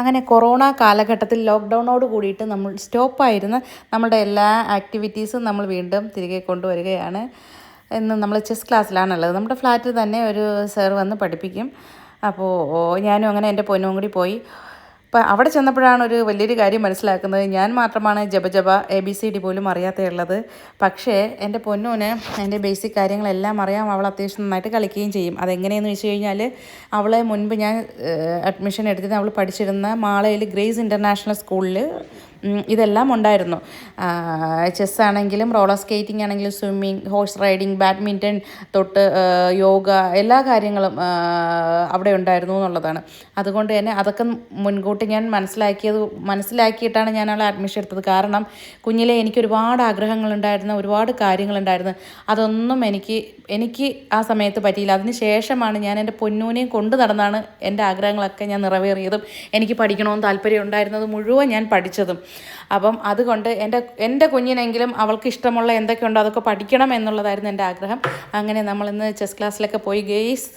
അങ്ങനെ കൊറോണ കാലഘട്ടത്തിൽ ലോക്ക്ഡൗണോട് കൂടിയിട്ട് നമ്മൾ സ്റ്റോപ്പായിരുന്ന നമ്മുടെ എല്ലാ ആക്ടിവിറ്റീസും നമ്മൾ വീണ്ടും തിരികെ കൊണ്ടുവരികയാണ്. ഇന്ന് നമ്മൾ ചെസ് ക്ലാസ്സിലാണുള്ളത്. നമ്മുടെ ഫ്ലാറ്റിൽ തന്നെ ഒരു സർ വന്ന് പഠിപ്പിക്കും. അപ്പോൾ ഞാനും അങ്ങനെ എൻ്റെ പൊന്നും കൂടി പോയി. അപ്പം അവിടെ ചെന്നപ്പോഴാണ് ഒരു വലിയൊരു കാര്യം മനസ്സിലാക്കുന്നത്. ഞാൻ മാത്രമാണ് ജപ ABCD പോലും അറിയാത്തയുള്ളത്. പക്ഷേ എൻ്റെ പൊന്നൂന് എൻ്റെ ബേസിക് കാര്യങ്ങളെല്ലാം അറിയാം. അവൾ അത്യാവശ്യം നന്നായിട്ട് കളിക്കുകയും ചെയ്യും. അതെങ്ങനെയെന്ന് വെച്ച് കഴിഞ്ഞാൽ, അവളെ മുൻപ് ഞാൻ അഡ്മിഷൻ എടുത്തത് അവൾ പഠിച്ചിരുന്ന മാളയിൽ ഗ്രേസ് ഇൻ്റർനാഷണൽ സ്കൂളിൽ ഇതെല്ലാം ഉണ്ടായിരുന്നു. ചെസ്സാണെങ്കിലും റോളർ സ്കേറ്റിംഗ് ആണെങ്കിലും സ്വിമ്മിങ്, ഹോഴ്സ് റൈഡിങ്, ബാഡ്മിൻ്റൺ തൊട്ട് യോഗ, എല്ലാ കാര്യങ്ങളും അവിടെ ഉണ്ടായിരുന്നു എന്നുള്ളതാണ്. അതുകൊണ്ട് തന്നെ അതൊക്കെ മുൻകൂട്ടി ഞാൻ മനസ്സിലാക്കിയിട്ടാണ് ഞാൻ അവളെ അഡ്മിഷൻ എടുത്തത്. കാരണം കുഞ്ഞിലെ എനിക്ക് ഒരുപാട് ആഗ്രഹങ്ങളുണ്ടായിരുന്നു, ഒരുപാട് കാര്യങ്ങളുണ്ടായിരുന്നു. അതൊന്നും എനിക്ക് ആ സമയത്ത് പറ്റിയില്ല. അതിന് ശേഷമാണ് ഞാൻ എൻ്റെ പൊന്നൂനെയും കൊണ്ട് നടന്നാണ് എൻ്റെ ആഗ്രഹങ്ങളൊക്കെ ഞാൻ നിറവേറിയതും എനിക്ക് പഠിക്കണമെന്ന് താല്പര്യം ഉണ്ടായിരുന്നത് മുഴുവൻ ഞാൻ പഠിച്ചതും. അപ്പം അതുകൊണ്ട് എൻ്റെ കുഞ്ഞിനെങ്കിലും അവൾക്ക് ഇഷ്ടമുള്ള എന്തൊക്കെയുണ്ടോ അതൊക്കെ പഠിക്കണം എന്നുള്ളതായിരുന്നു എൻ്റെ ആഗ്രഹം. അങ്ങനെ നമ്മളിന്ന് ചെസ് ക്ലാസ്സിലൊക്കെ പോയി ഗെയ്സ്.